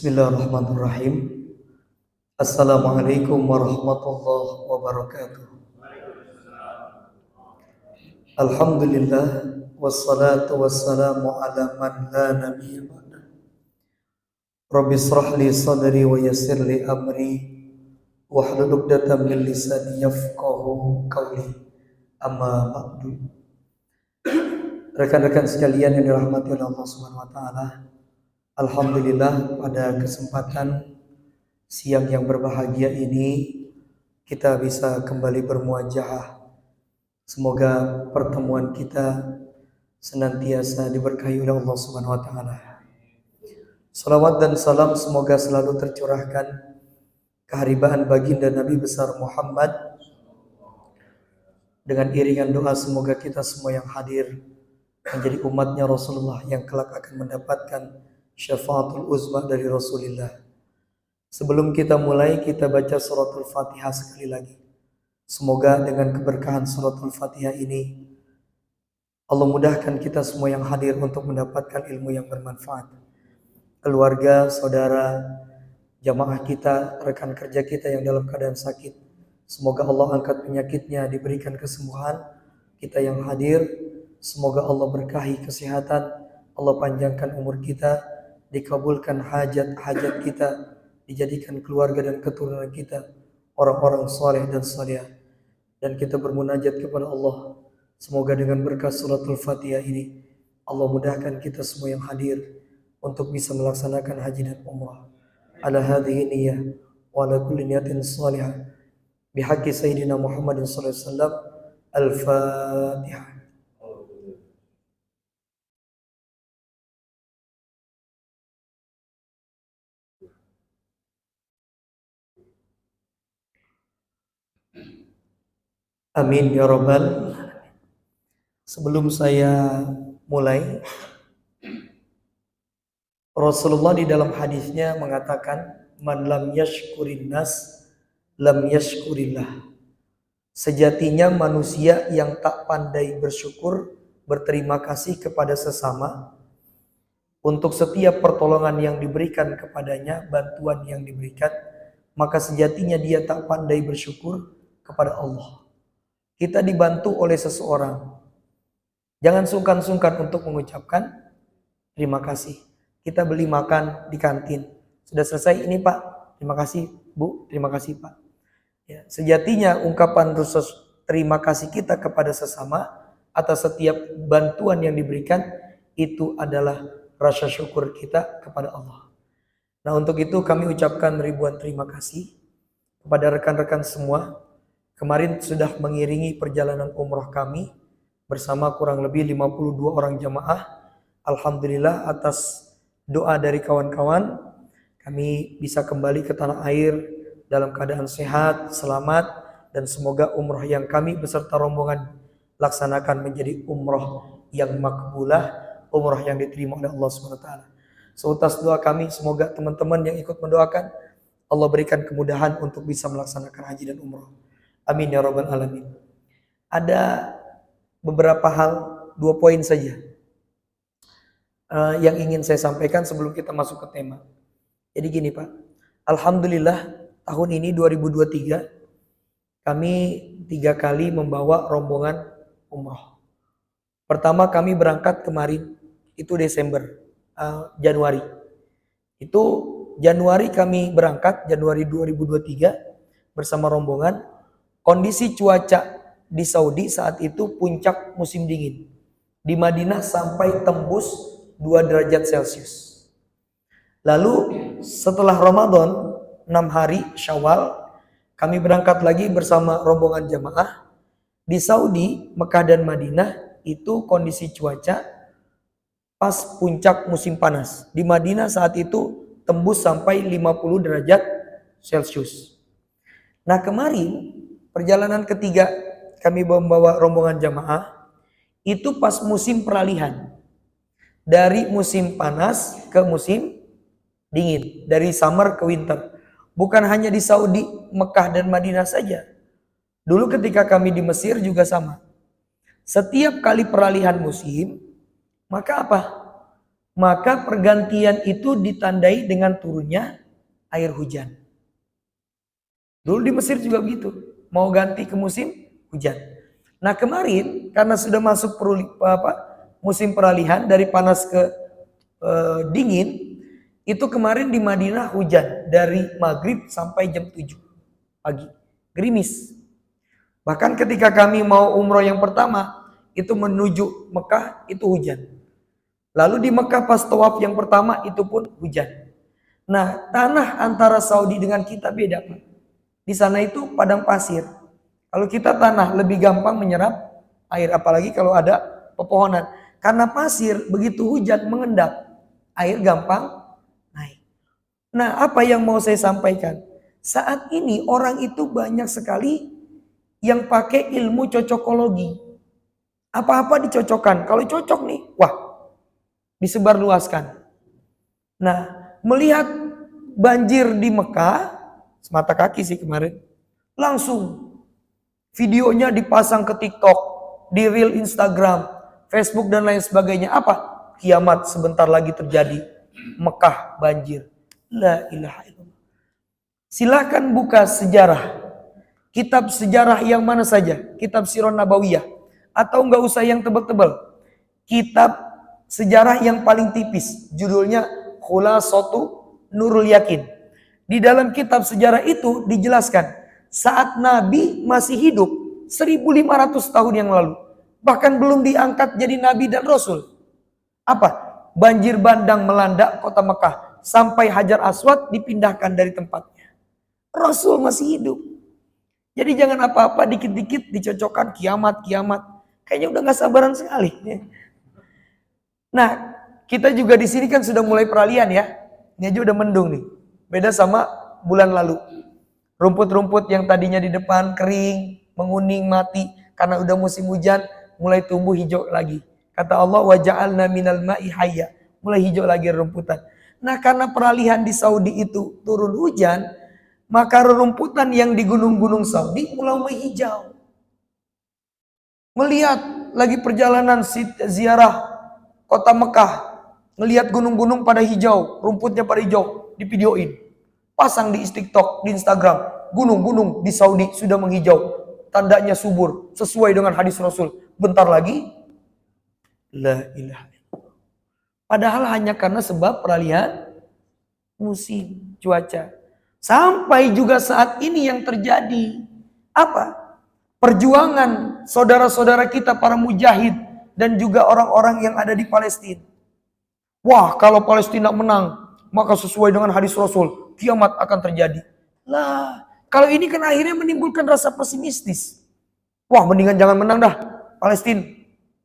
Bismillahirrahmanirrahim. Assalamualaikum warahmatullahi wabarakatuh. Alhamdulillah wassalatu wassalamu ala man la nabiyya ba'da. Rabbi shrah li sadri wa yassir li amri wahlul 'uqdatam min lisani yafqahu qawli. Amma ba'du. Rekan-rekan sekalian yang dirahmati oleh Allah Subhanahu wa taala. Alhamdulillah pada kesempatan siang yang berbahagia ini kita bisa kembali bermuajahah. Semoga pertemuan kita senantiasa diberkahi oleh Allah Subhanahu wa taala. Salawat dan salam semoga selalu tercurahkan keharibaan baginda Nabi besar Muhammad dengan iringan doa semoga kita semua yang hadir menjadi umatnya Rasulullah yang kelak akan mendapatkan syafaatul uzma dari Rasulullah. Sebelum kita mulai, kita baca suratul Fatihah sekali lagi. Semoga dengan keberkahan suratul Fatihah ini Allah mudahkan kita semua yang hadir untuk mendapatkan ilmu yang bermanfaat. Keluarga, saudara, jamaah kita, rekan kerja kita yang dalam keadaan sakit, semoga Allah angkat penyakitnya, diberikan kesembuhan. Kita yang hadir, semoga Allah berkahi kesehatan, Allah panjangkan umur kita, dikabulkan hajat-hajat kita, dijadikan keluarga dan keturunan kita orang-orang saleh dan salihah. Dan kita bermunajat kepada Allah, semoga dengan berkat suratul Fatihah ini Allah mudahkan kita semua yang hadir untuk bisa melaksanakan haji dan umrah ala hadhihi niyyah wa ala kulli niyatin salihah bihaqqi sayyidina Muhammadin sallallahu alaihi wasallam. Al-Fatihah. Amin ya rabbal. Sebelum saya mulai, Rasulullah di dalam hadisnya mengatakan, man lam yashkurin nas lam yashkurillah. Sejatinya manusia yang tak pandai bersyukur, berterima kasih kepada sesama untuk setiap pertolongan yang diberikan kepadanya, bantuan yang diberikan, maka sejatinya dia tak pandai bersyukur kepada Allah. Kita dibantu oleh seseorang, jangan sungkan-sungkan untuk mengucapkan terima kasih. Kita beli makan di kantin, sudah selesai ini Pak, terima kasih Bu, terima kasih Pak. Ya, sejatinya ungkapan terima kasih kita kepada sesama atas setiap bantuan yang diberikan itu adalah rasa syukur kita kepada Allah. Nah, untuk itu kami ucapkan ribuan terima kasih kepada rekan-rekan semua. Kemarin sudah mengiringi perjalanan umroh kami bersama kurang lebih 52 orang jamaah. Alhamdulillah atas doa dari kawan-kawan kami bisa kembali ke tanah air dalam keadaan sehat, selamat, dan semoga umroh yang kami beserta rombongan laksanakan menjadi umroh yang makbulah, umroh yang diterima oleh Allah SWT. Seutas doa kami, semoga teman-teman yang ikut mendoakan Allah berikan kemudahan untuk bisa melaksanakan haji dan umroh. Amin ya rabbal alamin. Ada beberapa hal, 2 poin saja yang ingin saya sampaikan sebelum kita masuk ke tema. Jadi gini Pak, alhamdulillah tahun ini 2023 kami 3 kali membawa rombongan umroh. Pertama kami berangkat kemarin itu Desember, Januari. Itu Januari kami berangkat, Januari 2023 bersama rombongan. Kondisi cuaca di Saudi saat itu puncak musim dingin. Di Madinah sampai tembus 2 derajat Celcius. Lalu setelah Ramadan 6 hari Syawal kami berangkat lagi bersama rombongan jamaah. Di Saudi, Mekah dan Madinah itu kondisi cuaca pas puncak musim panas. Di Madinah saat itu tembus sampai 50 derajat Celcius. Nah, kemarin perjalanan ketiga kami membawa rombongan jamaah itu pas musim peralihan. Dari musim panas ke musim dingin, dari summer ke winter. Bukan hanya di Saudi, Mekah dan Madinah saja. Dulu ketika kami di Mesir juga sama. Setiap kali peralihan musim, maka apa? maka pergantian itu ditandai dengan turunnya air hujan. Dulu di Mesir juga begitu, mau ganti ke musim hujan. Nah kemarin karena sudah masuk musim peralihan dari panas ke dingin, itu kemarin di Madinah hujan dari maghrib sampai jam 7 pagi, gerimis. Bahkan ketika kami mau umroh yang pertama, itu menuju Mekah itu hujan. Lalu di Mekah pas tawaf yang pertama itu pun hujan. Nah tanah antara Saudi dengan kita beda Pak. Di sana itu padang pasir. Kalau kita tanah lebih gampang menyerap air, apalagi kalau ada pepohonan. Karena pasir begitu hujan mengendap, air gampang naik. Nah, apa yang mau saya sampaikan? Saat ini orang itu banyak sekali yang pakai ilmu cocokologi. Apa-apa dicocokkan. Kalau cocok nih, wah, disebarluaskan. Nah, melihat banjir di Mekah, semata kaki sih kemarin, langsung videonya dipasang ke TikTok, di reel Instagram, Facebook dan lain sebagainya. Apa? Kiamat sebentar lagi terjadi. Mekah banjir. La ilaha illallah. Silakan buka sejarah. Kitab sejarah yang mana saja. Kitab Sirah Nabawiyah. Atau enggak usah yang tebal-tebal. Kitab sejarah yang paling tipis. Judulnya Khulasatu Nurul Yakin. Di dalam kitab sejarah itu dijelaskan saat Nabi masih hidup 1500 tahun yang lalu. Bahkan belum diangkat jadi Nabi dan Rasul. Apa? Banjir bandang melanda kota Mekah. Sampai Hajar Aswad dipindahkan dari tempatnya. Rasul masih hidup. Jadi jangan apa-apa dikit-dikit dicocokkan kiamat-kiamat. Kayaknya udah gak sabaran sekali. Nah, kita juga di sini kan sudah mulai peralihan ya. Ini aja udah mendung nih. Beda sama bulan lalu. Rumput-rumput yang tadinya di depan kering, menguning, mati. Karena udah musim hujan, mulai tumbuh hijau lagi. Kata Allah, وَجَعَلْنَا مِنَ الْمَاءِ حَيًّا. Mulai hijau lagi rumputan. Nah karena peralihan di Saudi itu turun hujan, maka rerumputan yang di gunung-gunung Saudi mulai menghijau. Melihat lagi perjalanan ziarah kota Mekah, melihat gunung-gunung pada hijau, rumputnya pada hijau, divideoin. Pasang di TikTok, di Instagram, gunung-gunung di Saudi sudah menghijau. Tandanya subur, sesuai dengan hadis Rasul. Bentar lagi, la ilaha illallah. Padahal hanya karena sebab peralihan musim, cuaca. Sampai juga saat ini yang terjadi, apa? Perjuangan saudara-saudara kita, para mujahid, dan juga orang-orang yang ada di Palestina. Wah, kalau Palestina menang, maka sesuai dengan hadis Rasul, kiamat akan terjadi. Lah, kalau ini kan akhirnya menimbulkan rasa pesimistis. Wah, mendingan jangan menang dah, Palestina.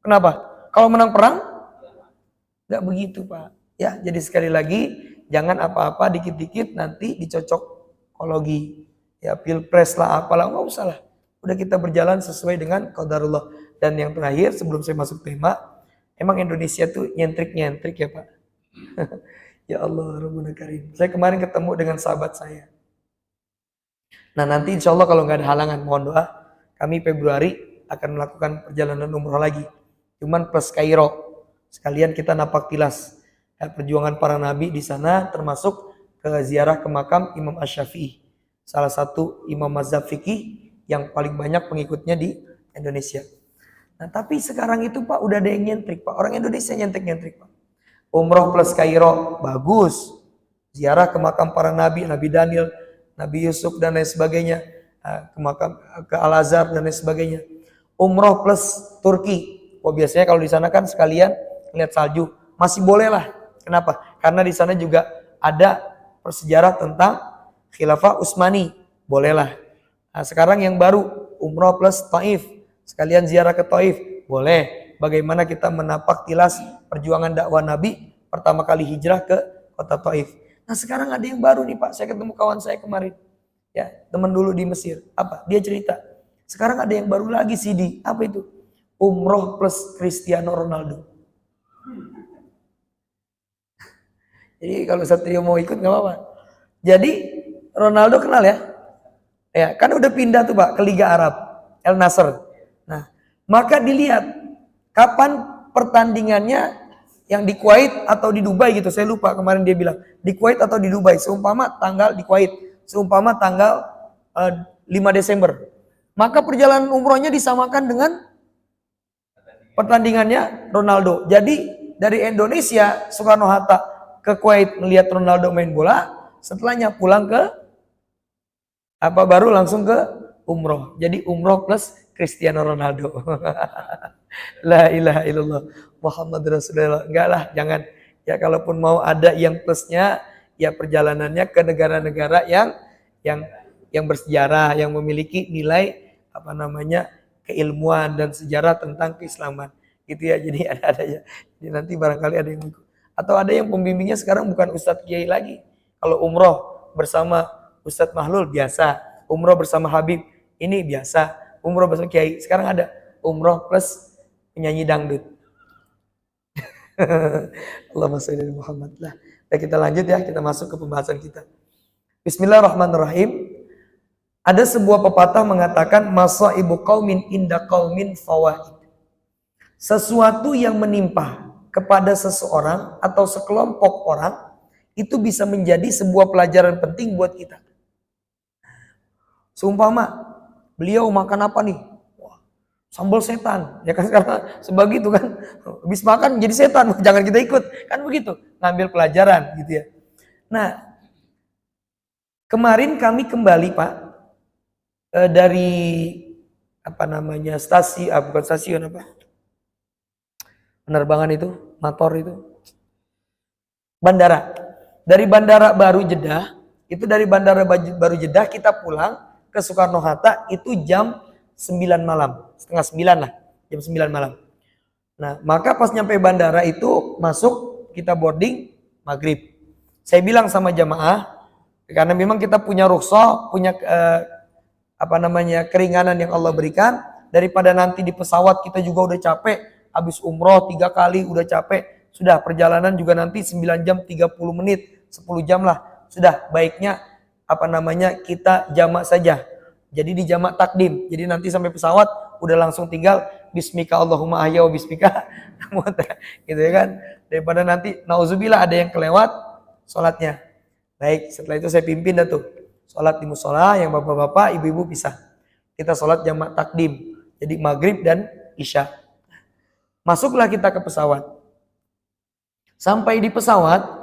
Kenapa? Kalau menang perang, nggak begitu Pak. Ya, jadi sekali lagi, jangan apa-apa dikit-dikit nanti dicocokologi. Ya, pilpres lah, apalah, nggak usah lah. Udah kita berjalan sesuai dengan qadarullah. Dan yang terakhir, sebelum saya masuk tema, emang Indonesia tuh nyentrik-nyentrik ya Pak. Ya Allah, Rabbuna Karim. Saya kemarin ketemu dengan sahabat saya. Nah nanti insya Allah kalau nggak ada halangan, mohon doa. Kami Februari akan melakukan perjalanan umroh lagi. Cuman plus Kairo. Sekalian kita napak tilas perjuangan para nabi di sana, termasuk ke ziarah ke makam Imam Asy-Syafi'i. Salah satu imam mazhab fikih yang paling banyak pengikutnya di Indonesia. Nah tapi sekarang itu Pak udah ada yang nyentrik Pak. Orang Indonesia nyentrik-nyentrik Pak. Umroh plus Kairo, bagus. Ziarah ke makam para nabi, Nabi Daniel, Nabi Yusuf dan lain sebagainya. Ke makam, ke Al-Azhar dan lain sebagainya. Umroh plus Turki. Oh biasanya kalau di sana kan sekalian lihat salju. Masih boleh lah. Kenapa? Karena di sana juga ada persejarah tentang Khilafah Utsmani. Boleh lah. Nah, sekarang yang baru, umroh plus Taif. Sekalian ziarah ke Taif. Boleh. Bagaimana kita menapak tilas perjuangan dakwah Nabi pertama kali hijrah ke kota Taif. Nah sekarang ada yang baru nih Pak. Saya ketemu kawan saya kemarin. Ya, teman dulu di Mesir. Apa? Dia cerita. Sekarang ada yang baru lagi CD. Apa itu? Umroh plus Cristiano Ronaldo. Jadi kalau Satrio mau ikut nggak apa-apa. Jadi Ronaldo kenal ya? Ya, kan udah pindah tuh Pak ke Liga Arab, El Nasr. Nah, maka dilihat kapan pertandingannya yang di Kuwait atau di Dubai gitu, saya lupa kemarin dia bilang di Kuwait atau di Dubai, seumpama tanggal di Kuwait, seumpama tanggal 5 Desember, maka perjalanan umrohnya disamakan dengan pertandingannya Ronaldo. Jadi dari Indonesia Soekarno-Hatta ke Kuwait melihat Ronaldo main bola, setelahnya pulang ke baru langsung ke umroh. Jadi umroh plus Cristiano Ronaldo. La ilaha illallah Muhammad Rasulullah. Enggak lah, jangan. Ya kalaupun mau ada yang plusnya, ya perjalanannya ke negara-negara yang bersejarah, yang memiliki nilai keilmuan dan sejarah tentang keislaman. Gitu ya. Jadi ada ya. Jadi nanti barangkali ada yang ikut. Atau ada yang pembimbingnya sekarang bukan Ustadz Kiai lagi. Kalau umroh bersama Ustadz Mahlul biasa, umroh bersama Habib ini biasa, umroh bersama Kiai. Sekarang ada umroh plus penyanyi dangdut. Allahumma sholli ala Muhammad. Lah, kita lanjut ya, kita masuk ke pembahasan kita. Bismillahirrahmanirrahim. Ada sebuah pepatah mengatakan masaibu qaumin inda qaumin fawaid. Sesuatu yang menimpa kepada seseorang atau sekelompok orang itu bisa menjadi sebuah pelajaran penting buat kita. Seumpama beliau makan apa nih? Wah, sambal setan. Ya kan sekarang sebagitu kan. Habis makan jadi setan, jangan kita ikut. Kan begitu, ngambil pelajaran gitu ya. Nah, kemarin kami kembali Pak dari bukan stasiun penerbangan itu, motor itu. Bandara. Dari Bandara Baru Jeddah, itu dari Bandara Baru Jeddah kita pulang ke Soekarno-Hatta itu jam 9 malam, setengah 9 lah, jam 9 malam. Nah, maka pas nyampe bandara itu masuk, kita boarding maghrib. Saya bilang sama jamaah, karena memang kita punya rukhsah, punya keringanan yang Allah berikan, daripada nanti di pesawat kita juga udah capek, habis umroh 3 kali udah capek, sudah perjalanan juga nanti 9 jam 30 menit, 10 jam lah, sudah baiknya kita jamak saja. Jadi di jamak takdim. Jadi nanti sampai pesawat udah langsung tinggal bismika Allahumma ahya wa bismika gitu ya kan. Daripada nanti nauzubillah ada yang kelewat sholatnya. Baik, setelah itu saya pimpin dah tuh. Sholat di musola yang bapak-bapak, ibu-ibu pisah. Kita sholat jamak takdim. Jadi maghrib dan isya. Masuklah kita ke pesawat. Sampai di pesawat,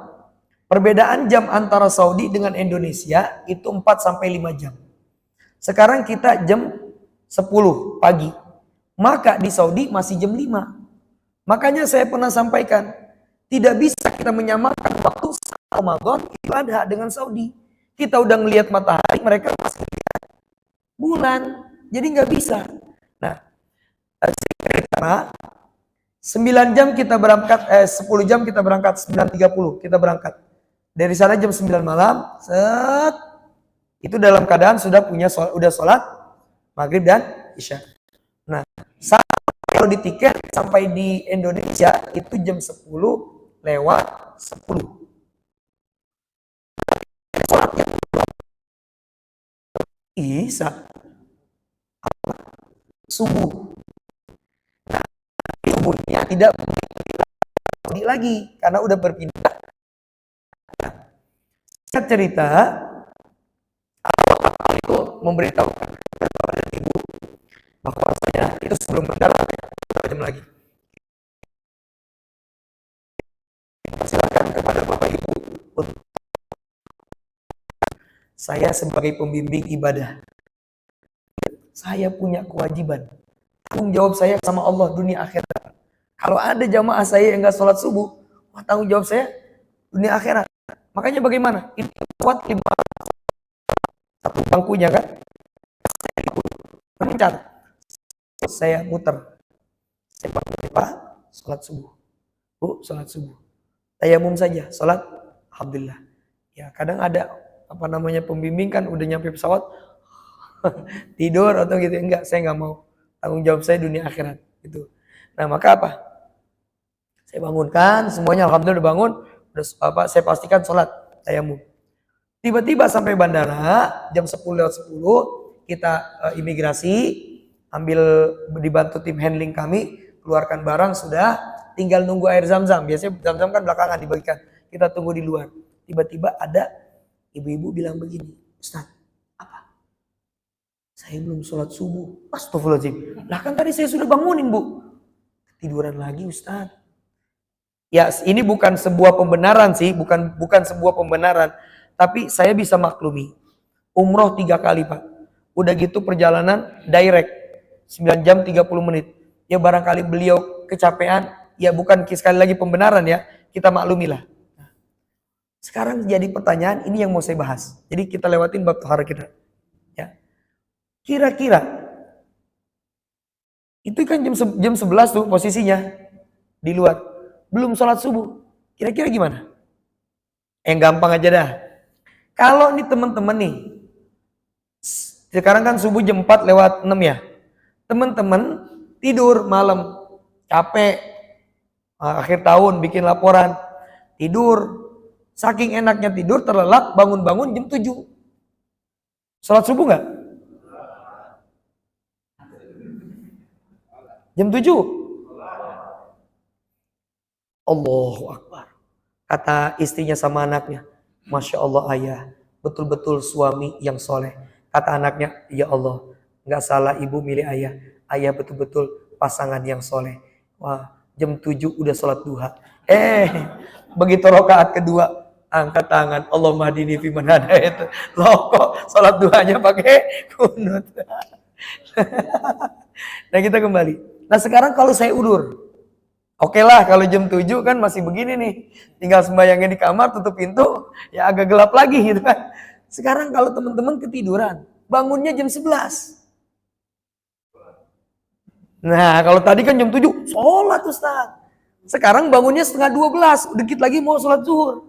perbedaan jam antara Saudi dengan Indonesia itu 4-5 jam. Sekarang kita jam 10 pagi. Maka di Saudi masih jam 5. Makanya saya pernah sampaikan, tidak bisa kita menyamakan waktu Ramadan Idul Adha dengan Saudi. Kita udah ngelihat matahari, mereka masih lihat bulan. Jadi nggak bisa. Nah, 9 jam kita berangkat, 10 jam kita berangkat, 9.30 kita berangkat. Dari sana jam 9 malam, itu dalam keadaan sudah sholat maghrib dan isya. Nah, kalau di tiket sampai di Indonesia itu jam 10:10. Sholatnya isya subuh. Nah, subuhnya tidak lagi karena udah berpindah. Saya cerita itu memberitahukan kepada ibu bahwa saya itu sebelum mendarat beberapa jam lagi. Silakan kepada bapak ibu untuk saya sebagai pembimbing ibadah. Saya punya kewajiban, tanggung jawab saya sama Allah dunia akhirat. Kalau ada jamaah saya yang nggak sholat subuh, tanggung jawab saya dunia akhirat. Makanya bagaimana? Itu kuat 5 satu bangkunya kan? Mencar. Saya muter. Saya panggil Pak, sholat subuh. Bu, sholat subuh. Tayamum saja, sholat. Alhamdulillah. Ya kadang ada pembimbing kan udah nyampe pesawat tidur atau gitu. Enggak, saya nggak mau. Tanggung jawab saya dunia akhirat. Gitu. Nah maka apa? Saya bangunkan, semuanya alhamdulillah udah bangun. Saya pastikan sholat tayamum. Tiba-tiba sampai bandara jam 10:10 kita imigrasi, dibantu tim handling kami, keluarkan barang sudah, tinggal nunggu air zam-zam. Biasanya zam-zam kan belakangan dibagikan. Kita tunggu di luar. Tiba-tiba ada ibu-ibu bilang begini, Ustaz, apa? Saya belum sholat subuh. Astagfirullahaladzim. Lah kan tadi saya sudah bangunin, Bu. Tiduran lagi, Ustaz. Ya, ini bukan sebuah pembenaran sih, bukan sebuah pembenaran. Tapi saya bisa maklumi. Umroh 3 kali, Pak. Udah gitu perjalanan direct 9 jam 30 menit. Ya barangkali beliau kecapean, ya bukan sekali lagi pembenaran ya, kita maklumilah. Sekarang jadi pertanyaan, ini yang mau saya bahas. Jadi kita lewatin bab tahara kita. Ya. Kira-kira itu kan jam 11 tuh posisinya di luar. Belum sholat subuh. Kira-kira gimana? Yang gampang aja dah. Kalau nih teman-teman nih, sekarang kan subuh jam 4 lewat 6 ya. Teman-teman tidur malam, capek, akhir tahun bikin laporan, tidur. Saking enaknya tidur, terlelap, bangun-bangun jam 7. Sholat subuh nggak? Jam 7? Allahu Akbar. Kata istrinya sama anaknya, Masya Allah ayah, betul-betul suami yang soleh. Kata anaknya, ya Allah, nggak salah ibu milih ayah. Ayah betul-betul pasangan yang soleh. Wah, jam 7 udah sholat duha. Begitu rakaat kedua, angkat tangan, Allahumma hadini fiman hadait. Loh kok sholat duhanya pakai kunut. Nah kita kembali. Nah sekarang kalau saya udur, oke lah kalau jam 7 kan masih begini nih. Tinggal sembayangnya di kamar, tutup pintu, ya agak gelap lagi gitu kan. Sekarang kalau teman-teman ketiduran, bangunnya jam 11. Nah kalau tadi kan jam 7, sholat Ustaz. Sekarang bangunnya setengah 12, dikit lagi mau sholat zuhur.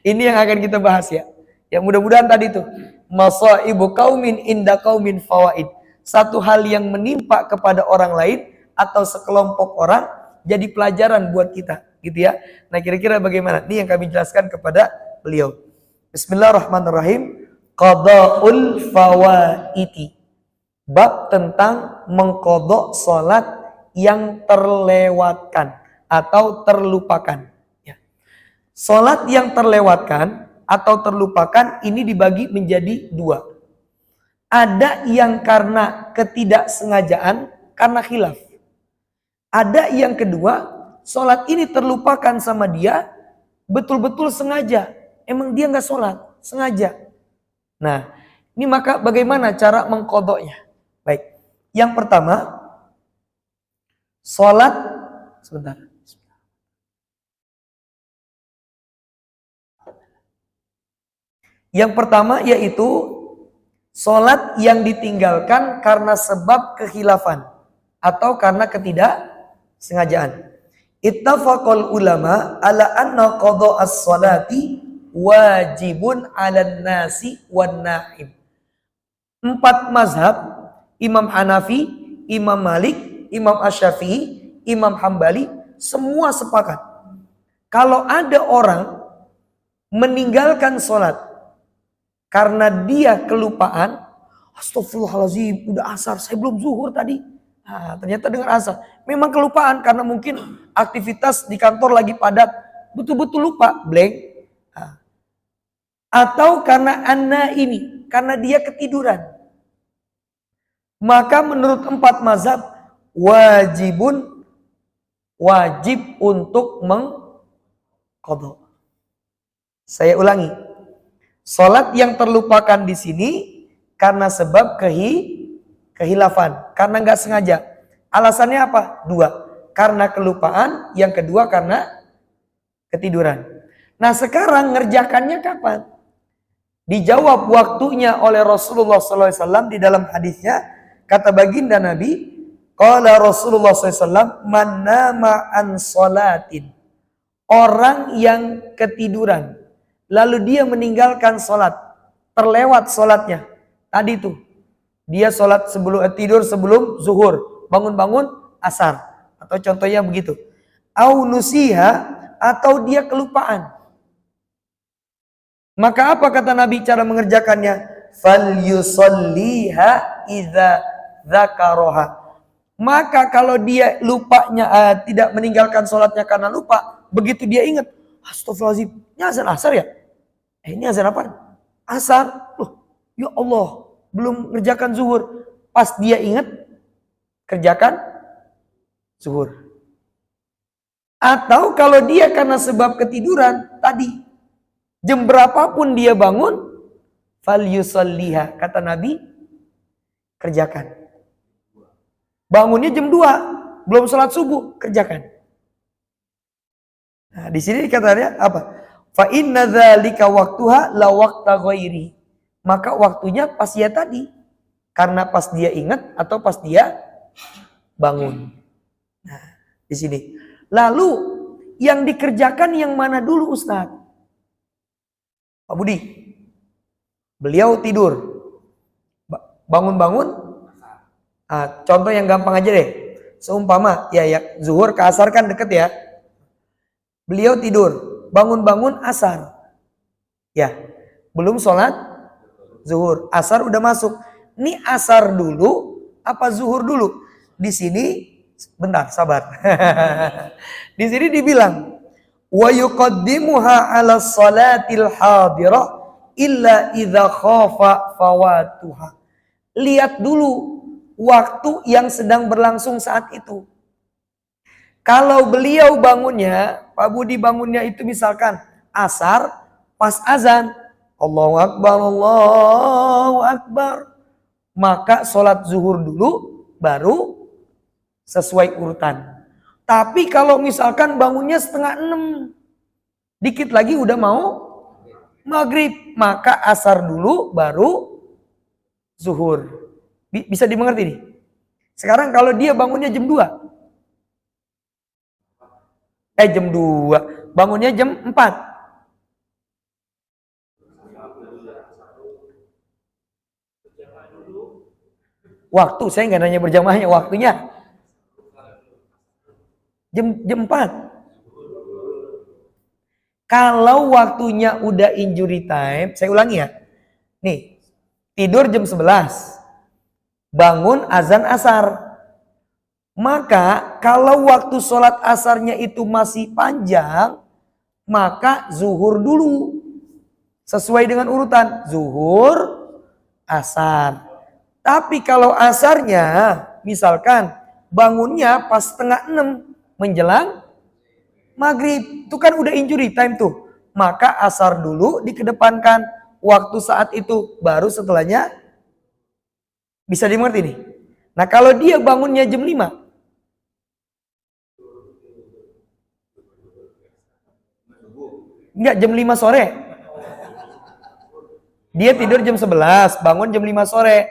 Ini yang akan kita bahas ya. Ya mudah-mudahan tadi tuh masaibu qaumin inda qaumin fawaid. Satu hal yang menimpa kepada orang lain atau sekelompok orang jadi pelajaran buat kita, gitu ya. Nah, kira-kira bagaimana? Ini yang kami jelaskan kepada beliau. Bismillahirrahmanirrahim. Qada'ul fawaiti. Bab tentang mengqadha salat yang terlewatkan atau terlupakan. Salat yang terlewatkan atau terlupakan ini dibagi menjadi 2. Ada yang karena ketidaksengajaan, karena khilaf. Ada yang kedua, salat ini terlupakan sama dia, betul-betul sengaja. Emang dia nggak salat, sengaja. Nah, ini maka bagaimana cara mengqadhanya? Baik, yang pertama, salat, sebentar. Yang pertama yaitu salat yang ditinggalkan karena sebab kekhilafan atau karena ketidaksengajaan. Ittafaqal ulama ala anna qada as-salati wajibun 'alan nasi wan naim. 4 mazhab, Imam Hanafi, Imam Malik, Imam Asy-Syafi'i, Imam Hambali, semua sepakat. Kalau ada orang meninggalkan salat karena dia kelupaan, astagfirullahaladzim, udah asar, saya belum zuhur tadi. Nah, ternyata dengar asar. Memang kelupaan karena mungkin aktivitas di kantor lagi padat, betul-betul lupa, blank. Nah. Atau karena ini, karena dia ketiduran. Maka menurut 4 mazhab, wajib untuk mengqadha. Saya ulangi. Salat yang terlupakan di sini karena sebab kehilafan, karena nggak sengaja. Alasannya apa? 2. Karena kelupaan, yang kedua karena ketiduran. Nah sekarang ngerjakannya kapan? Dijawab waktunya oleh Rasulullah SAW di dalam hadisnya, kata baginda Nabi, qala Rasulullah SAW, man nama an salatin. Orang yang ketiduran, lalu dia meninggalkan sholat, terlewat sholatnya. Tadi tuh, dia sholat tidur sebelum zuhur, bangun-bangun asar, atau contohnya begitu. Au nusiha, atau dia kelupaan. Maka apa kata Nabi cara mengerjakannya? Fal yusalliha idza dzakaroha. Maka kalau dia lupanya tidak meninggalkan sholatnya karena lupa, begitu dia ingat, astagfirullahaladzim, ini azan asar ya? Ini azan apa? Asar. Loh, ya Allah, belum ngerjakan zuhur. Pas dia ingat, kerjakan zuhur. Atau kalau dia karena sebab ketiduran tadi, jam berapapun dia bangun, falyusalliha, kata Nabi, kerjakan. Bangunnya jam 2, belum sholat subuh, kerjakan. Nah, di sini katanya apa? Fa inna dzalika waqtuha la waqta ghairi. Maka waktunya pas dia tadi. Karena pas dia ingat atau pas dia bangun. Nah, di sini. Lalu yang dikerjakan yang mana dulu, Ustaz? Pak Budi. Beliau tidur. Bangun-bangun. Contoh yang gampang aja deh. Seumpama ya zuhur ke asar kan deket ya. Beliau tidur, bangun-bangun asar. Ya, belum sholat zuhur. Asar udah masuk. Ini asar dulu apa zuhur dulu? Di sini bentar, sabar. Di sini dibilang wa yuqaddimuha 'ala shalatil hadirah illa idza khafa fawatuha. Lihat dulu waktu yang sedang berlangsung saat itu. Kalau beliau bangunnya, Pak Budi bangunnya itu misalkan asar, pas azan, Allahu Akbar, Allahu Akbar. Maka sholat zuhur dulu, baru sesuai urutan. Tapi kalau misalkan bangunnya 5:30, dikit lagi udah mau maghrib, maka asar dulu, baru zuhur. Bisa dimengerti nih. Sekarang kalau dia bangunnya jam 2. Jam 2. Bangunnya jam 4. Waktu, saya nggak nanya berjamaahnya, waktunya. Jam 4. Kalau waktunya udah injury time, saya ulangi ya. Nih, tidur jam 11. Bangun azan asar. Maka kalau waktu sholat asarnya itu masih panjang, maka zuhur dulu. Sesuai dengan urutan. Zuhur, asar. Tapi kalau asarnya, misalkan bangunnya pas 5:30 menjelang maghrib. Itu kan udah injury time tuh. Maka asar dulu dikedepankan. Waktu saat itu baru setelahnya. Bisa dimengerti nih. Nah kalau dia bangunnya jam 5. Enggak, jam 5 sore. Dia tidur jam 11, bangun jam 5 sore.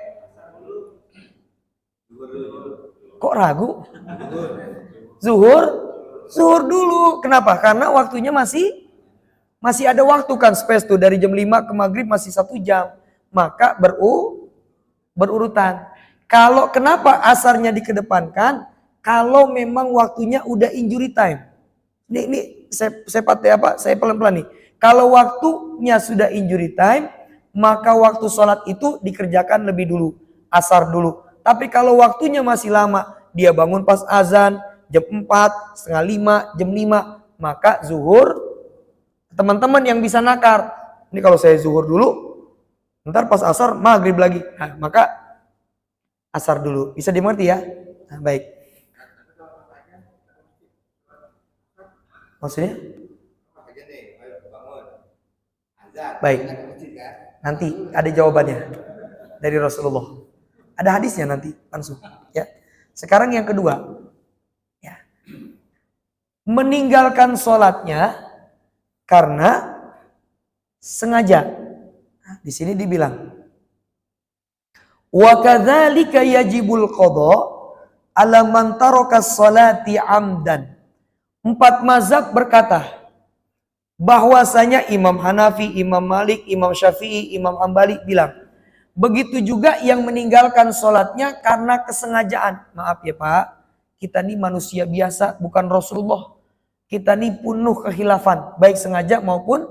Kok ragu? Zuhur dulu. Kenapa? Karena waktunya masih ada waktu kan, space tuh. Dari jam 5 ke maghrib masih 1 jam. Maka berurutan. Kalau kenapa asarnya dikedepankan? Kalau memang waktunya udah injury time. Ini saya pelan-pelan nih. Kalau waktunya sudah injury time, maka waktu sholat itu dikerjakan lebih dulu. Asar dulu. Tapi kalau waktunya masih lama, dia bangun pas azan, jam 4, setengah 5, jam 5, maka zuhur. Teman-teman yang bisa nakar. Ini kalau saya zuhur dulu, ntar pas asar maghrib lagi. Nah, maka asar dulu. Bisa dimengerti ya? Nah, baik. Maksudnya? Baik. Nanti ada jawabannya dari Rasulullah. Ada hadisnya nanti langsung. Ya. Sekarang yang kedua. Ya. Meninggalkan sholatnya karena sengaja. Di sini dibilang, wa kadzalika yajibul qada ala man taraka sholati amdan. 4 mazhab berkata bahwasanya Imam Hanafi, Imam Malik, Imam Syafi'i, Imam Hambali bilang begitu juga yang meninggalkan sholatnya karena kesengajaan. Maaf ya Pak, kita ini manusia biasa, bukan Rasulullah. Kita ini penuh kekhilafan, baik sengaja maupun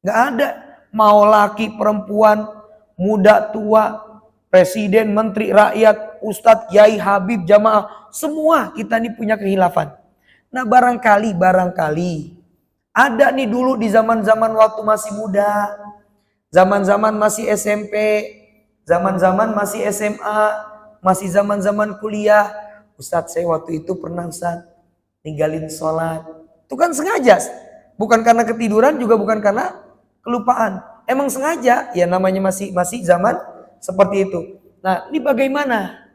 nggak ada. Mau laki, perempuan, muda, tua, presiden, menteri, rakyat, ustadz, kiai, habib, jamaah, semua kita ini punya kehilafan. Nah barangkali ada nih dulu di zaman-zaman waktu masih muda, zaman-zaman masih SMP, zaman-zaman masih SMA, masih zaman-zaman kuliah. Ustadz, saya waktu itu pernah Ustadz ninggalin sholat. Itu kan sengaja, bukan karena ketiduran, juga bukan karena kelupaan. Emang sengaja, ya namanya masih zaman seperti itu. Nah ini bagaimana?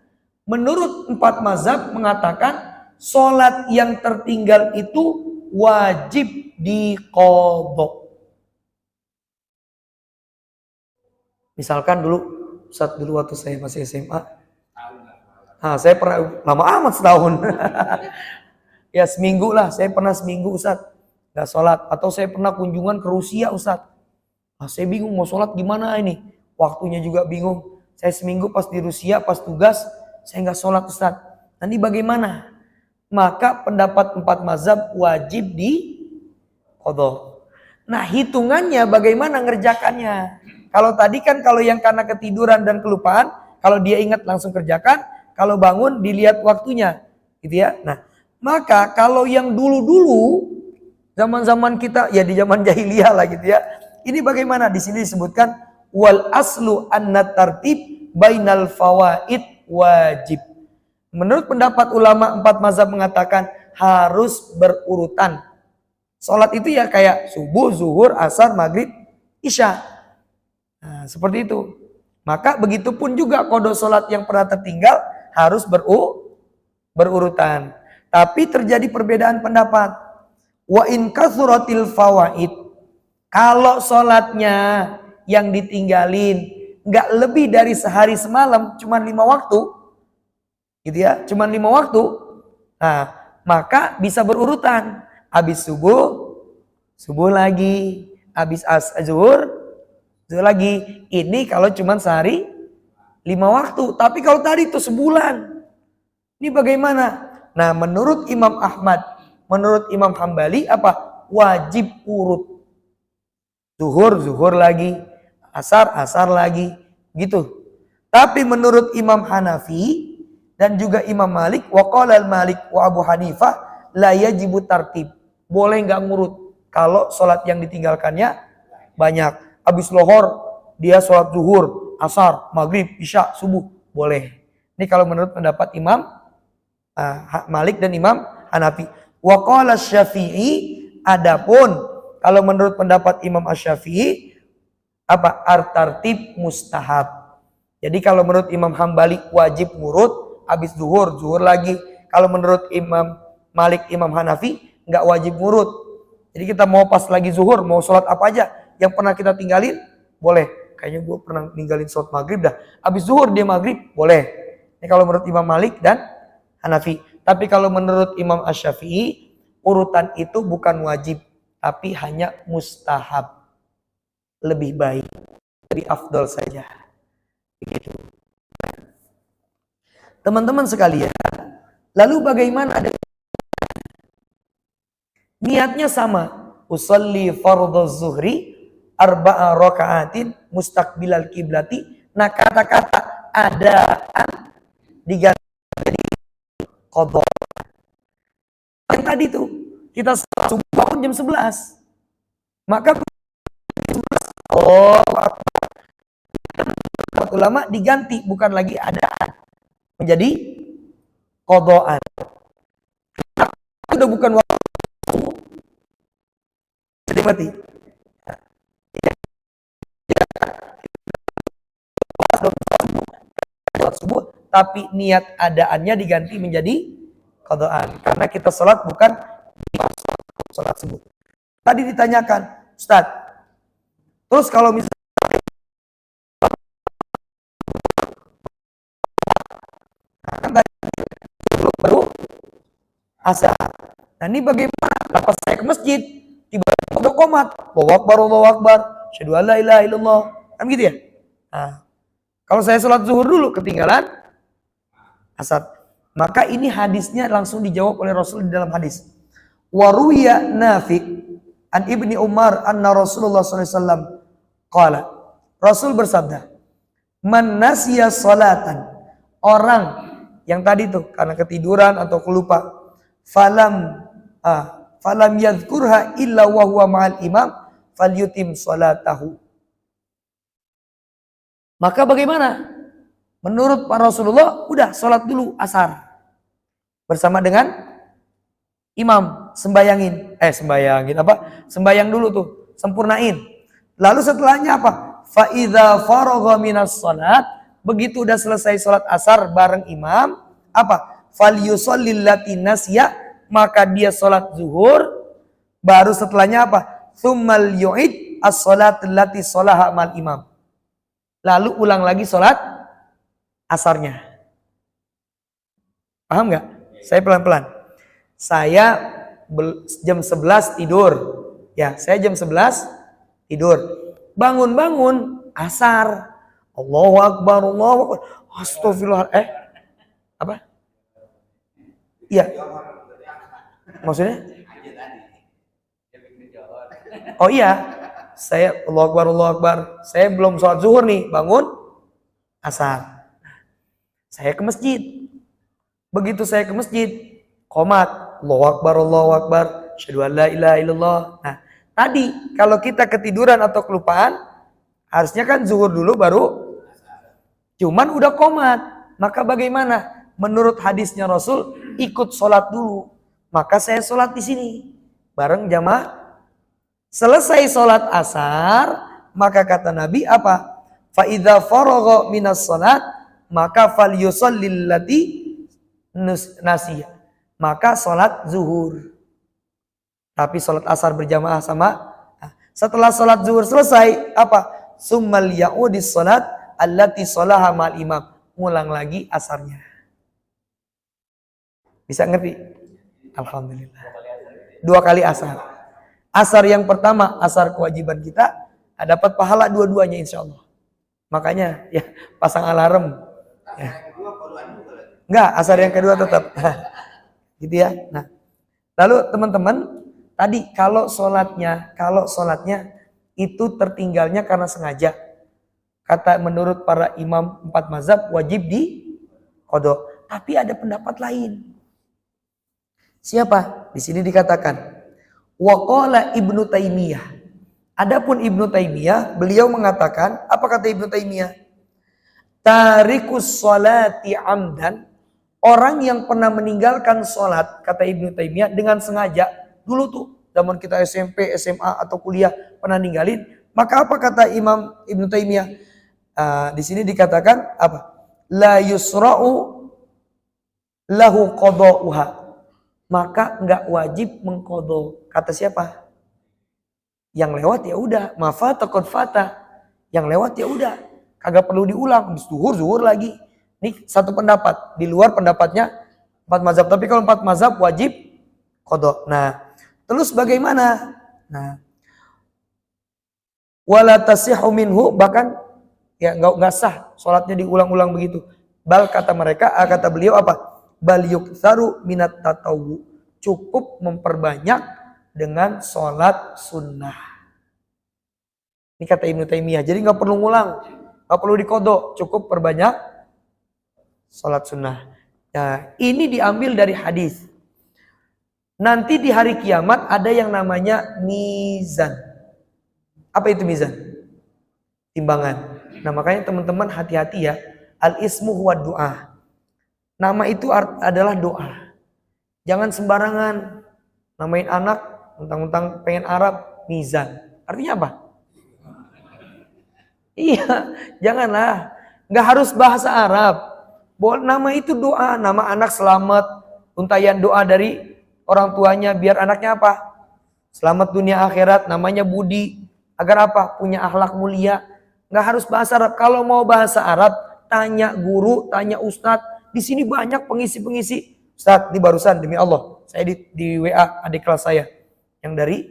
Menurut 4 mazhab mengatakan sholat yang tertinggal itu wajib diqodho. Misalkan dulu, Ustadz dulu waktu saya masih SMA, saya pernah lama amat setahun. Ya seminggu lah, saya pernah seminggu Ustadz gak sholat. Atau saya pernah kunjungan ke Rusia Ustadz. Saya bingung mau sholat gimana ini, waktunya juga bingung. Saya seminggu pas di Rusia, pas tugas, saya gak sholat Ustadz. Nanti bagaimana? Maka pendapat 4 mazhab wajib diqodho. Nah hitungannya bagaimana ngerjakannya? Kalau tadi kan kalau yang karena ketiduran dan kelupaan, kalau dia ingat langsung kerjakan, kalau bangun dilihat waktunya, gitu ya. Nah, maka kalau yang dulu-dulu zaman-zaman kita ya di zaman jahiliyah lah gitu ya. Ini bagaimana? Di sini disebutkan wal aslu anna tartib bainal fawaid wajib. Menurut pendapat ulama 4 mazhab mengatakan harus berurutan. Sholat itu ya kayak subuh, zuhur, asar, maghrib, isya. Nah, seperti itu. Maka begitu pun juga qodho sholat yang pernah tertinggal harus berurutan. Tapi terjadi perbedaan pendapat. Wa in kasuratil fawaid. Kalau sholatnya yang ditinggalin nggak lebih dari sehari semalam, cuma 5 waktu, gitu ya, cuma 5 waktu. Nah, maka bisa berurutan. Habis subuh lagi, habis zuhur lagi. Ini kalau cuma sehari 5 waktu. Tapi kalau tadi itu sebulan. Ini bagaimana? Nah, menurut Imam Ahmad, menurut Imam Hambali apa? Wajib urut. Zuhur lagi, asar lagi, gitu. Tapi menurut Imam Hanafi dan juga Imam Malik, wa qala al-Malik wa Abu Hanifah la yajibu tartib. Boleh nggak ngurut kalau sholat yang ditinggalkannya banyak. Habis lohor dia sholat zuhur, asar, maghrib, isya, subuh, boleh. Ini kalau menurut pendapat Imam Malik dan Imam Hanafi. Wa qala Syafi'i, adapun kalau menurut pendapat Imam Asy-Syafi'i apa? Ar-tartib mustahab. Jadi kalau menurut Imam Hambali wajib ngurut, habis zuhur lagi. Kalau menurut Imam Malik, Imam Hanafi nggak wajib ngurut. Jadi kita mau pas lagi zuhur, mau sholat apa aja yang pernah kita tinggalin, boleh. Kayaknya gue pernah ninggalin sholat maghrib dah. Habis zuhur dia maghrib, boleh. Ini kalau menurut Imam Malik dan Hanafi. Tapi kalau menurut Imam Asy-Syafi'i, urutan itu bukan wajib, tapi hanya mustahab. Lebih baik, lebih afdol saja. Begitu. Teman-teman sekalian, lalu bagaimana ada niatnya sama? Usolli fardhu zuhri arba'a raka'atin mustaqbilal kiblati. Nah, kata-kata adaan diganti qadha. Yang tadi tuh kita subuh bangun jam 11. Maka ulama diganti, bukan lagi adaan, menjadi qadhaan. Udah bukan waktu mati. Subuh, tapi niat adaannya diganti menjadi qadhaan. Karena kita sholat bukan sholat subuh. Tadi ditanyakan, Ustadz, terus kalau misalnya baru asar. Nah ini bagaimana? Pas saya ke masjid, tiba-tiba udah komat, Allahu Akbar, asyhadu an la ilaha illallah, kan gitu ya? Nah, kalau saya sholat zuhur dulu ketinggalan asar, maka ini hadisnya langsung dijawab oleh Rasul di dalam hadis. Waruya Nafi an Ibni Umar anna Rasulullah SAW qala, Rasul bersabda, Man nasiya salatan. Orang yang tadi tuh karena ketiduran atau kelupa. Falam yadhkurha illa wa huwa ma'al imam falyutim salatahu. Maka bagaimana? Menurut para Rasulullah, udah sholat dulu asar. Bersama dengan imam. Sembayang dulu tuh. Sempurnain. Lalu setelahnya apa? Fa idza faragha minas shalat, begitu udah selesai salat asar bareng imam, apa? Falyusallil lati nasiya, maka dia salat zuhur, baru setelahnya apa? Tsummal yu'id as-salatul lati sholaha mal imam. Lalu ulang lagi salat asarnya. Paham nggak? Saya pelan-pelan. Saya jam 11 tidur. Ya, saya jam 11 tidur. Bangun-bangun asar. Allahu Akbar, Allahu Akbar. Astagfirullah. Apa? Iya. Maksudnya? Oh iya. Saya Allahu Akbar, Allahu Akbar. Saya belum sholat zuhur nih, bangun asar. Saya ke masjid. Begitu saya ke masjid, qomat. Allahu Akbar, Allahu Akbar. Asyhadu an la ilaha illallah. Nah, tadi kalau kita ketiduran atau kelupaan, harusnya kan zuhur dulu baru. Cuman udah qomat. Maka bagaimana? Menurut hadisnya Rasul, ikut sholat dulu. Maka saya sholat di sini bareng jamaah. Selesai sholat asar, maka kata Nabi apa? Fa idza faragha minas sholat, maka falyusallil lati nasiya. Maka sholat zuhur. Tapi sholat asar berjamaah sama. Setelah sholat zuhur selesai, apa? Summal ya'udis sholat allati sholaha mal imam. Ngulang lagi asarnya. Bisa ngerti? Alhamdulillah. 2 kali asar. Asar yang pertama, asar kewajiban kita, dapat pahala dua-duanya insya Allah. Makanya ya pasang alarm. Ya. Enggak, asar yang kedua tetap. Gitu ya. Nah, lalu teman-teman, tadi kalau sholatnya itu tertinggalnya karena sengaja. Kata menurut para imam 4 mazhab wajib di qadha. Tapi ada pendapat lain. Siapa? Di sini dikatakan wa qala Ibnu Taimiyah. Adapun Ibnu Taimiyah, beliau mengatakan, apa kata Ibnu Taimiyah? Tarikus sholati amdan, orang yang pernah meninggalkan sholat, kata Ibnu Taimiyah, dengan sengaja. Dulu tuh zaman kita SMP, SMA atau kuliah pernah ninggalin, maka apa kata Imam Ibnu Taimiyah? Di sini dikatakan apa? La yusra'u lahu qada'uha. Maka enggak wajib mengqadha. Kata siapa? Yang lewat ya udah, mafata qad fata. Yang lewat ya udah, kagak perlu diulang. Habis zuhur lagi. Ini satu pendapat. Di luar pendapatnya 4 mazhab. Tapi kalau 4 mazhab wajib qadha. Nah, terus bagaimana? Nah, wala tasihhu minhu, bahkan ya enggak sah salatnya diulang-ulang begitu. Bal kata mereka, kata beliau apa? Bal yuktsaru minat tatawwu. Cukup memperbanyak dengan sholat sunnah. Ini kata Ibnu Taimiyah. Jadi nggak perlu ngulang, nggak perlu diqadha, cukup perbanyak sholat sunnah. Nah, ini diambil dari hadis. Nanti di hari kiamat ada yang namanya mizan. Apa itu mizan? Timbangan. Nah, makanya teman-teman hati-hati ya. Al-ismu huwa du'a. Nama itu adalah doa. Jangan sembarangan namain anak mentang-mentang pengen Arab mizan. Artinya apa? Iya, janganlah. Nggak harus bahasa Arab. Nama itu doa. Nama anak selamat. Untayan doa dari orang tuanya biar anaknya apa? Selamat dunia akhirat. Namanya Budi. Agar apa? Punya akhlak mulia. Nggak harus bahasa Arab. Kalau mau bahasa Arab, tanya guru, tanya ustadz. Di sini banyak pengisi-pengisi. Ustaz, ini barusan demi Allah, saya di WA adik kelas saya yang dari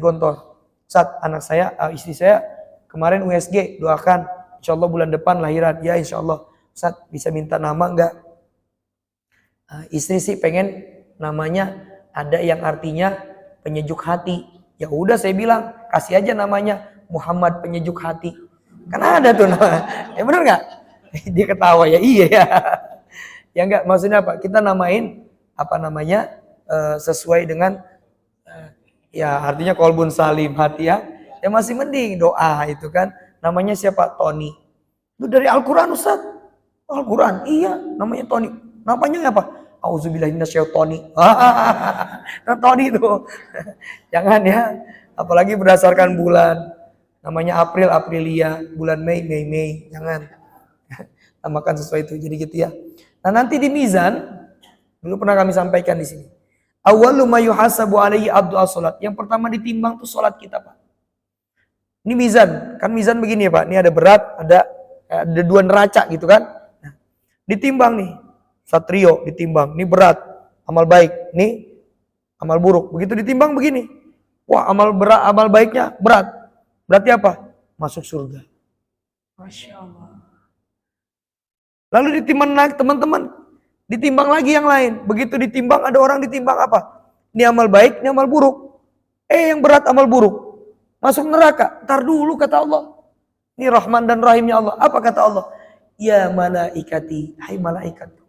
Gontor. Ustaz, anak saya, istri saya kemarin USG, doakan insya Allah bulan depan lahiran. Ya insya Allah. Ustaz, bisa minta nama enggak? Istri sih pengen namanya ada yang artinya penyejuk hati. Ya udah saya bilang, kasih aja namanya Muhammad penyejuk hati. Kan ada tuh nama. Ya benar nggak? Dia ketawa ya, iya ya. Ya enggak, maksudnya apa? Kita namain apa namanya sesuai dengan ya artinya kolbun salim hati ya. Ya masih mending doa itu kan. Namanya siapa? Tony. Itu dari Al-Quran Ustaz. Al-Quran, iya namanya Tony. Namanya apa? Auzubillahiminasyaitonir. Nah, Tony itu. Jangan ya. Apalagi berdasarkan bulan. Namanya April, Aprilia. Bulan Mei, Mei, Mei. Jangan. Tambahkan sesuai itu. Jadi gitu ya. Nah nanti di mizan. Dulu pernah kami sampaikan di sini. Awwalu ma yuhasabu alaihi abdu as-salat. Yang pertama ditimbang tuh salat kita, Pak. Ini mizan. Kan mizan begini ya, Pak. Ini ada berat, ada dua neraca gitu kan. Nah, ditimbang nih. Satrio ditimbang. Ini berat, amal baik. Ini amal buruk. Begitu ditimbang begini. Wah, amal berat, amal baiknya berat. Berarti apa? Masuk surga. Masya Allah. Lalu ditimbang lagi teman-teman. Ditimbang lagi yang lain. Begitu ditimbang ada orang ditimbang apa? Ini amal baik, ini amal buruk. Yang berat amal buruk. Masuk neraka. Ntar dulu kata Allah. Ini Rahman dan Rahimnya Allah. Apa kata Allah? Ya malaikati. Hai malaikat.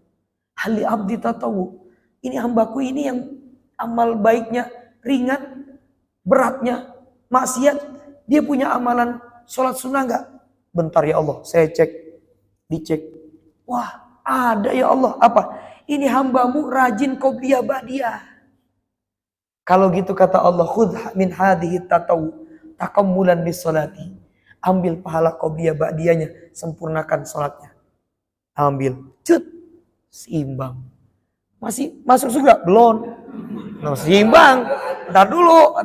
Hali abdi tatawu. Ini hambaku ini yang amal baiknya ringan. Beratnya maksiat. Dia punya amalan sholat sunnah enggak? Bentar ya Allah. Saya cek. Dicek. Wah ada ya Allah. Apa? Ini hambamu rajin qobliyah ba'diyah. Kalau gitu kata Allah. Khudh min hadhihi tatawu. Takammulan bis sholati. Ambil pahala qobliyah ba'diyahnya. Sempurnakan sholatnya. Ambil. Cut. Seimbang. Masih masuk surga? Belum. No, seimbang. Ntar dulu.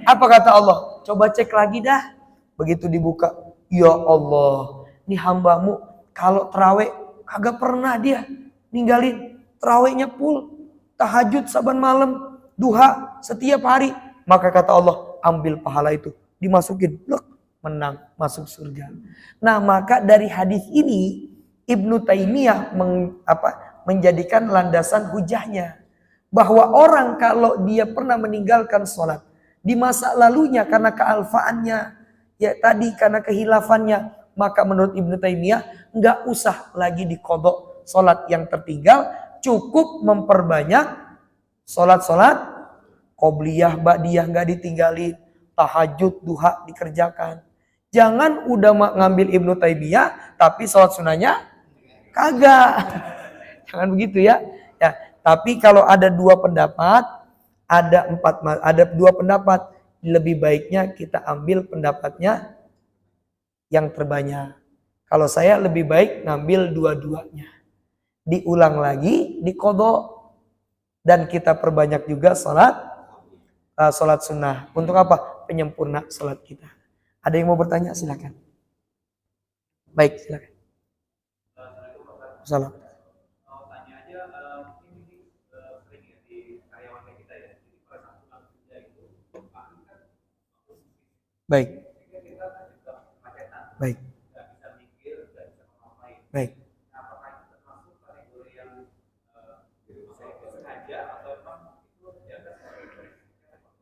Apa kata Allah? Coba cek lagi dah. Begitu dibuka. Ya Allah. Ini hambamu. Kalau terawih. Kagak pernah dia ninggalin. Terawihnya full. Tahajud saban malam. Duha. Setiap hari. Maka kata Allah. Ambil pahala itu. Dimasukin. Loh. Menang. Masuk surga. Nah maka dari hadis ini. Ibnu Taimiyah menjadikan landasan hujahnya bahwa orang kalau dia pernah meninggalkan sholat di masa lalunya karena kealfaannya, ya tadi karena kehilafannya, maka menurut Ibnu Taimiyah nggak usah lagi diqodho sholat yang tertinggal, cukup memperbanyak sholat qobliyah, ba'diyah nggak ditinggalin, tahajud, duha dikerjakan. Jangan udah ngambil Ibnu Taimiyah tapi sholat sunnahnya kagak. Jangan begitu ya. Ya, tapi kalau ada dua pendapat, ada dua pendapat, lebih baiknya kita ambil pendapatnya yang terbanyak. Kalau saya lebih baik ngambil dua-duanya. Diulang lagi, diqodho, dan kita perbanyak juga salat sunnah. Untuk apa? Penyempurna salat kita. Ada yang mau bertanya? Silakan. Baik, silakan. Salam. Baik. Baik. Baik.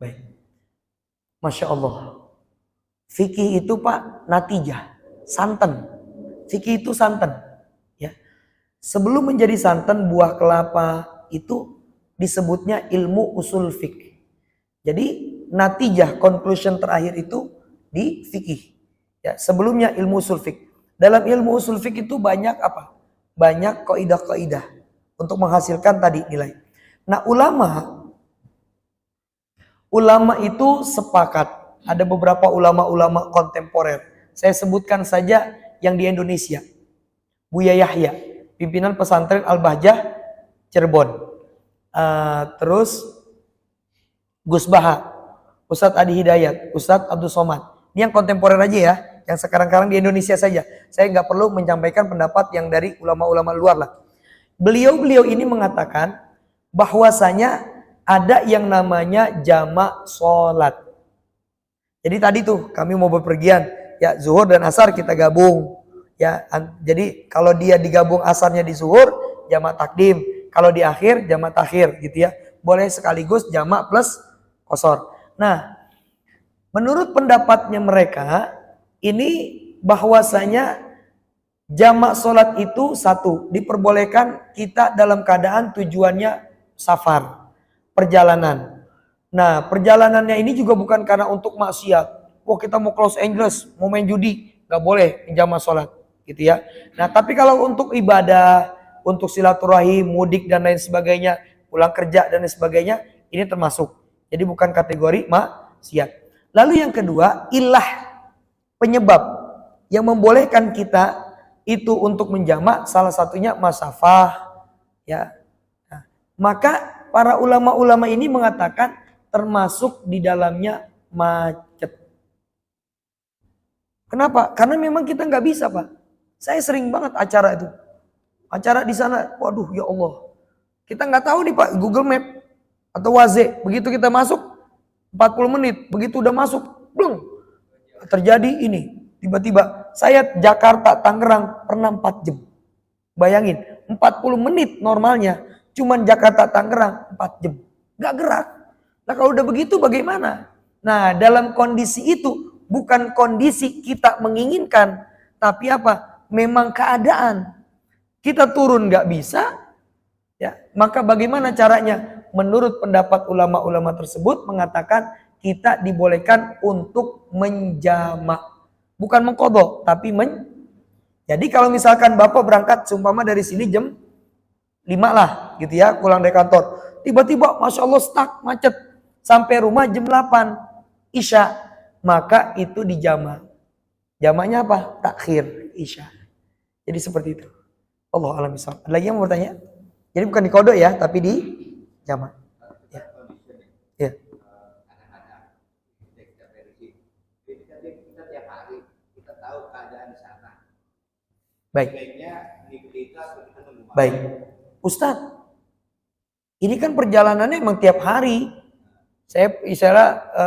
Baik. Masya Allah. Fikih itu Pak natijah, santan. Fikih itu santan. Sebelum menjadi santan buah kelapa itu disebutnya ilmu usul fikih. Jadi natijah conclusion terakhir itu di fikih. Ya, sebelumnya ilmu usul fikih. Dalam ilmu usul fikih itu banyak apa? Banyak kaidah-kaidah untuk menghasilkan tadi nilai. Nah, ulama itu sepakat. Ada beberapa ulama-ulama kontemporer. Saya sebutkan saja yang di Indonesia. Buya Yahya, pimpinan pesantren Al-Bahjah Cirebon. Terus Gus Baha, Ustadz Adi Hidayat, Ustadz Abdul Somad. Ini yang kontemporer aja ya, yang sekarang-karang di Indonesia saja. Saya nggak perlu menyampaikan pendapat yang dari ulama-ulama luar lah. Beliau-beliau ini mengatakan bahwasanya ada yang namanya jamak sholat. Jadi tadi tuh kami mau bepergian, ya zuhur dan asar kita gabung. Ya, jadi kalau dia digabung asarnya di zuhur, jamak takdim. Kalau di akhir, jamak takhir gitu ya. Boleh sekaligus jamak plus qasar. Nah, menurut pendapatnya mereka, ini bahwasanya jamak sholat itu satu, diperbolehkan kita dalam keadaan tujuannya safar, perjalanan. Nah, perjalanannya ini juga bukan karena untuk maksiat. Wah, kita mau ke Los Angeles, mau main judi, nggak boleh jamak sholat, gitu ya. Nah, tapi kalau untuk ibadah, untuk silaturahim, mudik dan lain sebagainya, pulang kerja dan lain sebagainya, ini termasuk. Jadi bukan kategori maksiat. Lalu yang kedua, ilah, penyebab yang membolehkan kita itu untuk menjamak, salah satunya masafah, ya. Nah, maka para ulama-ulama ini mengatakan termasuk di dalamnya macet. Kenapa? Karena memang kita nggak bisa, Pak. Saya sering banget acara itu. Acara di sana, waduh ya Allah. Kita nggak tahu nih Pak, Google Map atau Waze. Begitu kita masuk, 40 menit. Begitu udah masuk, belum. Terjadi ini. Tiba-tiba, saya Jakarta, Tangerang, pernah 4 jam. Bayangin, 40 menit normalnya. Cuman Jakarta, Tangerang, 4 jam. Nggak gerak. Nah kalau udah begitu bagaimana? Nah dalam kondisi itu bukan kondisi kita menginginkan, tapi apa? Memang keadaan. Kita turun nggak bisa, ya. Maka bagaimana caranya? Menurut pendapat ulama-ulama tersebut mengatakan kita dibolehkan untuk menjamak, bukan mengqadha, tapi Jadi kalau misalkan Bapak berangkat seumpama dari sini jam 5 lah, gitu ya, pulang dari kantor. Tiba-tiba Masya Allah stuck, macet. Sampai rumah jam 8 Isya, maka itu dijamak. Jamaknya apa? Takhir Isya. Jadi seperti itu. Allah alam bisawab. Ada lagi yang mau bertanya? Jadi bukan di kodok ya, tapi di jamak. Ya. Ya. Baik. Baik. Ustadz, ini kan perjalanannya emang tiap hari.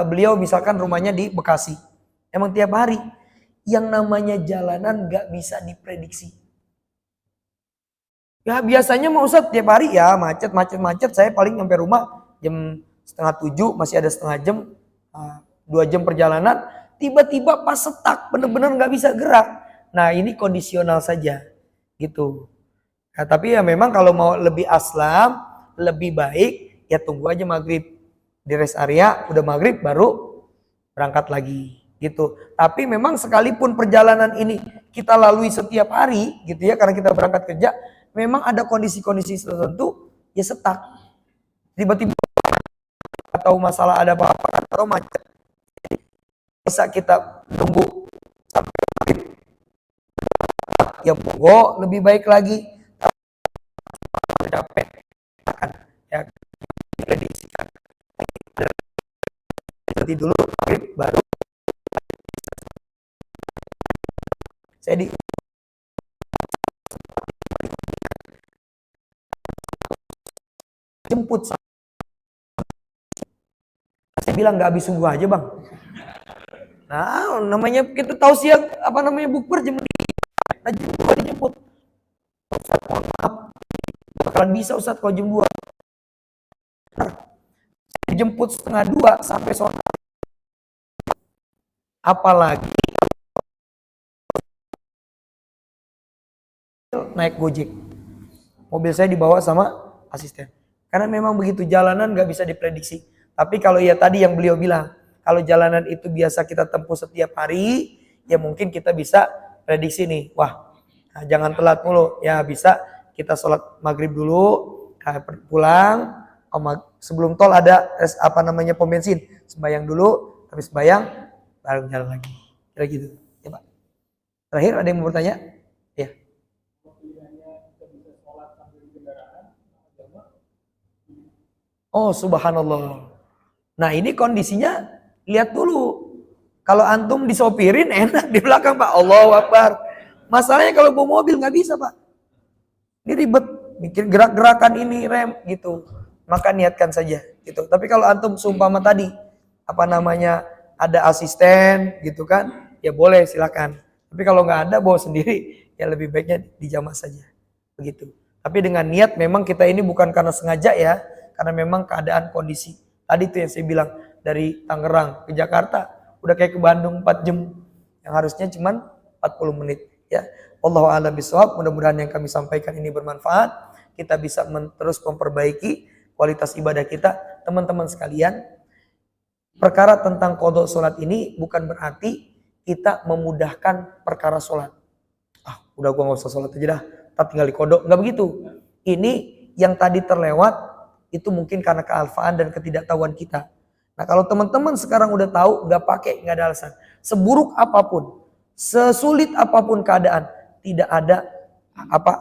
Beliau misalkan rumahnya di Bekasi. Emang tiap hari. Yang namanya jalanan gak bisa diprediksi. Ya biasanya mau Ustadz tiap hari ya macet. Saya paling sampai rumah jam 6:30, masih ada setengah jam, 2 jam perjalanan. Tiba-tiba pas setak, bener-bener gak bisa gerak. Nah ini kondisional saja gitu. Nah, tapi ya memang kalau mau lebih aslam, lebih baik ya tunggu aja maghrib. Di rest area udah maghrib baru berangkat lagi gitu. Tapi memang sekalipun perjalanan ini kita lalui setiap hari gitu ya, karena kita berangkat kerja, memang ada kondisi-kondisi tertentu ya setak. Tiba-tiba atau masalah ada apa-apa atau macet. Bisa kita tunggu sampai maghrib. Ya monggo lebih baik lagi. Capek ya prediksikan. Nanti dulu maghrib baru saya dijemput. Saya bilang nggak habis sungguh aja bang. Nah namanya kita tahu siang bukber jam 5, jam 2 dijemput. Ustaz mohon maaf, bakalan bisa Ustaz kalau jam 2. Dijemput setengah 2 sampai sore. Apalagi naik Gojek. Mobil saya dibawa sama asisten. Karena memang begitu, jalanan nggak bisa diprediksi. Tapi kalau ya tadi yang beliau bilang, kalau jalanan itu biasa kita tempuh setiap hari, ya mungkin kita bisa prediksi nih. Wah, nah jangan telat mulu. Ya bisa kita sholat maghrib dulu, pulang. Sebelum tol ada pom bensin. Sembayang dulu, habis sembayang baru jalan lagi. Kira gitu. Ya Pak. Terakhir ada yang mau bertanya? Ya. Oh subhanallah. Nah ini kondisinya lihat dulu. Kalau antum disopirin enak di belakang Pak. Allahu Akbar. Masalahnya kalau bawa mobil nggak bisa Pak. Ini ribet. Bikin gerak-gerakan ini rem gitu. Maka niatkan saja gitu. Tapi kalau antum sumpama tadi ada asisten gitu kan, ya boleh silakan. Tapi kalau nggak ada bawa sendiri, ya lebih baiknya dijamak saja. Begitu. Tapi dengan niat memang kita ini bukan karena sengaja ya. Karena memang keadaan kondisi. Tadi tuh yang saya bilang, dari Tangerang ke Jakarta, udah kayak ke Bandung 4 jam. Yang harusnya cuman 40 menit ya. Wallahu a'lam bishawab. Mudah-mudahan yang kami sampaikan ini bermanfaat. Kita bisa terus memperbaiki kualitas ibadah kita. Teman-teman sekalian, perkara tentang qada sholat ini bukan berarti kita memudahkan perkara sholat. Udah gua nggak usah sholat aja dah, tak tinggal di kodok. Nggak begitu. Ini yang tadi terlewat itu mungkin karena kealfaan dan ketidaktahuan kita. Nah kalau teman-teman sekarang udah tahu, nggak pakai, nggak ada alasan. Seburuk apapun, sesulit apapun keadaan, tidak ada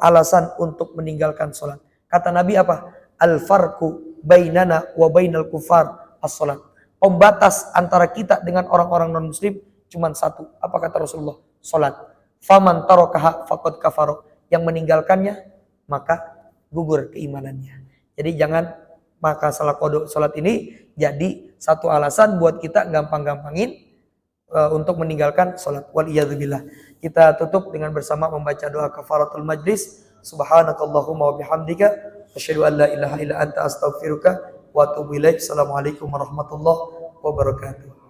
alasan untuk meninggalkan sholat. Kata Nabi apa? Al-farqu bainana wa bainal kufar as-sholat. Pembatas antara kita dengan orang-orang non-muslim cuma satu. Apa kata Rasulullah? Sholat. Faman tarakaha faqad kafara. Yang meninggalkannya maka gugur keimanannya. Jadi jangan maka salah qada salat ini jadi satu alasan buat kita gampang-gampangin untuk meninggalkan salat. Waliyadzubillah. Kita tutup dengan bersama membaca doa kafaratul majlis. Subhanakallahumma wa bihamdika asyhadu an la ilaha illa anta astaghfiruka wa atubu ilaik. Assalamualaikum warahmatullahi wabarakatuh.